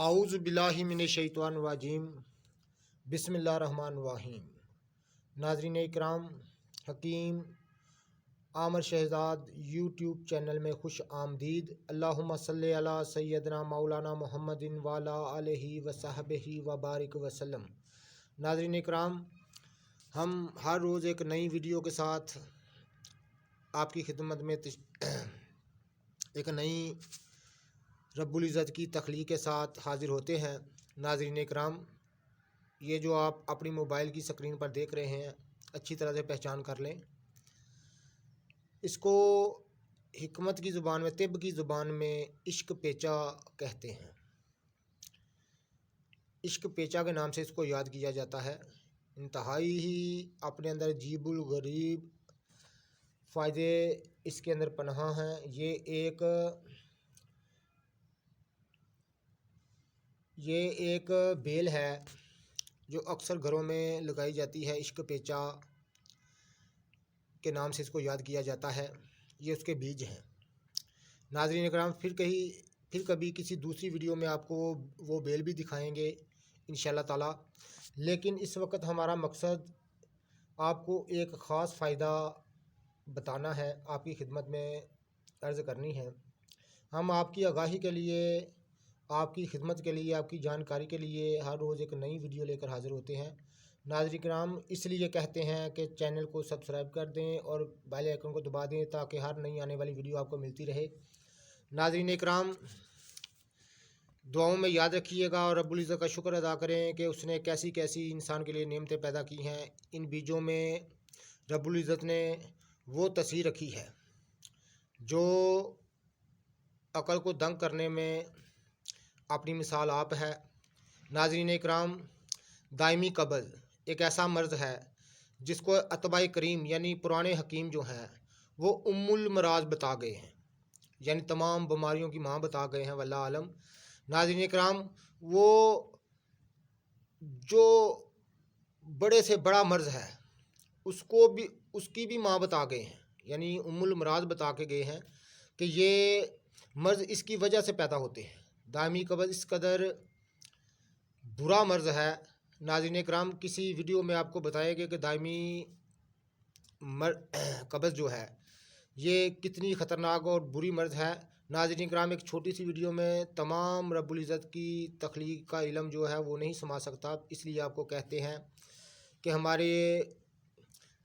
اعوذ باللہ من الشیطان الرجیم بسم اللہ الرحمن الرحیم۔ ناظرین اکرام، حکیم عامر شہزاد یوٹیوب چینل میں خوش آمدید۔ اللہم صلی علی سیدنا مولانا محمد وعلی آلہ وصحبہ وبارک وسلم۔ ناظرین اکرام، ہم ہر روز ایک نئی ویڈیو کے ساتھ آپ کی خدمت میں ایک نئی رب العزت کی تخلیق کے ساتھ حاضر ہوتے ہیں۔ ناظرین اکرام، یہ جو آپ اپنی موبائل کی سکرین پر دیکھ رہے ہیں، اچھی طرح سے پہچان کر لیں۔ اس کو حکمت کی زبان میں، طب کی زبان میں عشق پیچا کہتے ہیں۔ عشق پیچا کے نام سے اس کو یاد کیا جاتا ہے۔ انتہائی ہی اپنے اندر عجیب الغریب فائدے اس کے اندر پنہاں ہیں۔ یہ ایک بیل ہے جو اکثر گھروں میں لگائی جاتی ہے۔ عشق پیچا کے نام سے اس کو یاد کیا جاتا ہے۔ یہ اس کے بیج ہیں۔ ناظرین اکرام، پھر کبھی کسی دوسری ویڈیو میں آپ کو وہ بیل بھی دکھائیں گے انشاءاللہ تعالی۔ لیکن اس وقت ہمارا مقصد آپ کو ایک خاص فائدہ بتانا ہے، آپ کی خدمت میں عرض کرنی ہے۔ ہم آپ کی آگاہی کے لیے، آپ کی خدمت کے لیے، آپ کی جانکاری کے لیے ہر روز ایک نئی ویڈیو لے کر حاضر ہوتے ہیں۔ ناظرین کرام، اس لیے کہتے ہیں کہ چینل کو سبسکرائب کر دیں اور بیل آئیکن کو دبا دیں تاکہ ہر نئی آنے والی ویڈیو آپ کو ملتی رہے۔ ناظرین کرام، دعاؤں میں یاد رکھیے گا اور رب العزت کا شکر ادا کریں کہ اس نے کیسی کیسی انسان کے لیے نعمتیں پیدا کی ہیں۔ ان بیجوں میں رب العزت نے وہ تاثیر رکھی ہے جو عقل کو دنگ کرنے میں اپنی مثال آپ ہے۔ ناظرین اکرام، دائمی قبض ایک ایسا مرض ہے جس کو اتباع کریم یعنی پرانے حکیم جو ہیں وہ المراض بتا گئے ہیں، یعنی تمام بیماریوں کی ماں بتا گئے ہیں، واللہ عالم۔ ناظرین اکرام، وہ جو بڑے سے بڑا مرض ہے اس کی بھی ماں بتا گئے ہیں، یعنی المراض بتا کے گئے ہیں کہ یہ مرض اس کی وجہ سے پیدا ہوتے ہیں۔ دائمی قبض اس قدر برا مرض ہے۔ ناظرین اکرام، کسی ویڈیو میں آپ کو بتائے گے کہ دائمی قبض جو ہے یہ کتنی خطرناک اور بری مرض ہے۔ ناظرین اکرام، ایک چھوٹی سی ویڈیو میں تمام رب العزت کی تخلیق کا علم جو ہے وہ نہیں سما سکتا، اس لیے آپ کو کہتے ہیں کہ ہمارے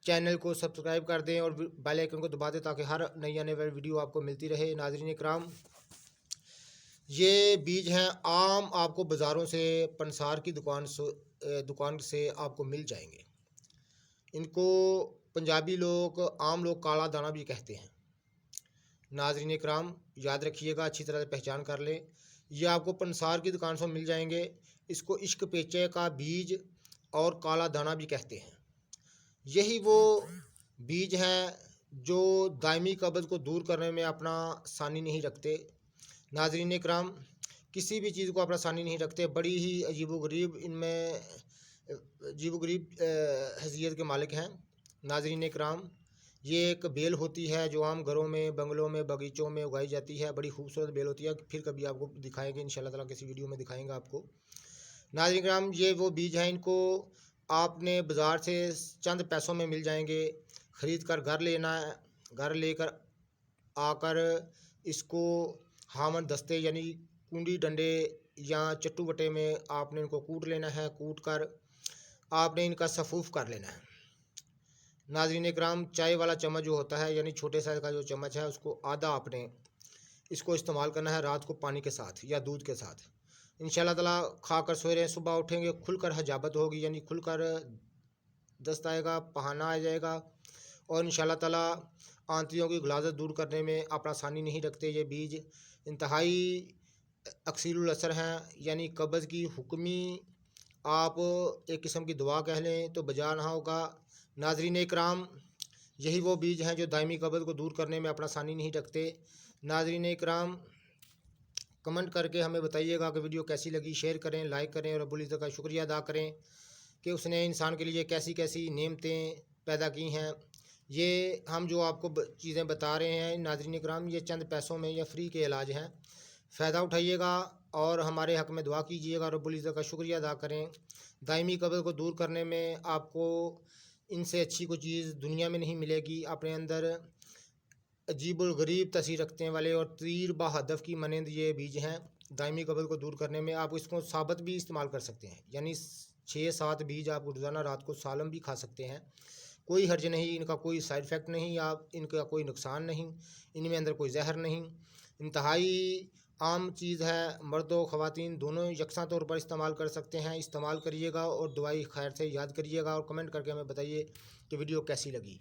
چینل کو سبسکرائب کر دیں اور بیل آئیکن کو دبا دیں تاکہ ہر نئی آنے والی ویڈیو آپ کو ملتی رہے۔ ناظرین اکرام، یہ بیج ہیں عام، آپ کو بازاروں سے، پنسار کی دکان سے آپ کو مل جائیں گے۔ ان کو پنجابی لوگ، عام لوگ کالا دانہ بھی کہتے ہیں۔ ناظرین اکرام، یاد رکھیے گا، اچھی طرح سے پہچان کر لیں۔ یہ آپ کو پنسار کی دکان سے مل جائیں گے۔ اس کو عشق پیچے کا بیج اور کالا دانہ بھی کہتے ہیں۔ یہی وہ بیج ہیں جو دائمی قبض کو دور کرنے میں اپنا ثانی نہیں رکھتے۔ ناظرین اکرام، کسی بھی چیز کو اپنا ثانی نہیں رکھتے، بڑی ہی عجیب و غریب ان میں حیثیت کے مالک ہیں۔ ناظرین اکرام، یہ ایک بیل ہوتی ہے جو عام گھروں میں، بنگلوں میں، باغیچوں میں اگائی جاتی ہے۔ بڑی خوبصورت بیل ہوتی ہے، پھر کبھی آپ کو دکھائیں گے انشاءاللہ تعالیٰ، کسی ویڈیو میں دکھائیں گے آپ کو۔ ناظرین اکرام، یہ وہ بیج ہیں، ان کو آپ نے بازار سے چند پیسوں میں مل جائیں گے۔ خرید کر گھر لینا ہے، گھر لے کر آ کر اس کو ہامن دستے یعنی کنڈی ڈنڈے یا چٹو وٹے میں آپ نے ان کو کوٹ لینا ہے۔ کوٹ کر آپ نے ان کا سفوف کر لینا ہے۔ ناظرین اکرام، چائے والا چمچ جو ہوتا ہے یعنی چھوٹے سائز کا جو چمچ ہے، اس کو آدھا آپ نے اس کو استعمال کرنا ہے رات کو پانی کے ساتھ یا دودھ کے ساتھ۔ انشاءاللہ تعالیٰ کھا کر سوئے رہیں، صبح اٹھیں گے کھل کر حجابت ہوگی، یعنی کھل کر دست آئے گا، پہانہ آ جائے گا، اور انشاءاللہ تعالیٰ آنتیوں کی غلاظت دور کرنے میں اپنا ثانی نہیں رکھتے۔ یہ بیج انتہائی اکثیر الاثر ہیں، یعنی قبض کی حکمی آپ ایک قسم کی دعا کہہ لیں تو بجا نہ ہوگا۔ ناظرین اکرام، یہی وہ بیج ہیں جو دائمی قبض کو دور کرنے میں اپنا ثانی نہیں رکھتے۔ ناظرین اکرام، کمنٹ کر کے ہمیں بتائیے گا کہ ویڈیو کیسی لگی، شیئر کریں، لائک کریں اور رب العزت کا شکریہ ادا کریں کہ اس نے انسان کے لیے کیسی کیسی نعمتیں پیدا کی ہیں۔ یہ ہم جو آپ کو چیزیں بتا رہے ہیں ناظرین اکرام، یہ چند پیسوں میں یا فری کے علاج ہیں، فائدہ اٹھائیے گا اور ہمارے حق میں دعا کیجیے گا، رب العزت کا شکریہ ادا کریں۔ دائمی قبض کو دور کرنے میں آپ کو ان سے اچھی کوئی چیز دنیا میں نہیں ملے گی۔ اپنے اندر عجیب الغریب تاثیر رکھنے والے اور تیر با ہدف کی مانند یہ بیج ہیں۔ دائمی قبض کو دور کرنے میں آپ اس کو ثابت بھی استعمال کر سکتے ہیں، یعنی 6-7 بیج آپ روزانہ رات کو سالم بھی کھا سکتے ہیں، کوئی حرج نہیں، ان کا کوئی سائیڈ افیکٹ نہیں، آپ ان کا کوئی نقصان نہیں، ان میں اندر کوئی زہر نہیں، انتہائی عام چیز ہے، مرد و خواتین دونوں یکساں طور پر استعمال کر سکتے ہیں۔ استعمال کریے گا اور دعائی خیر سے یاد کریے گا، اور کمنٹ کر کے ہمیں بتائیے کہ ویڈیو کیسی لگی۔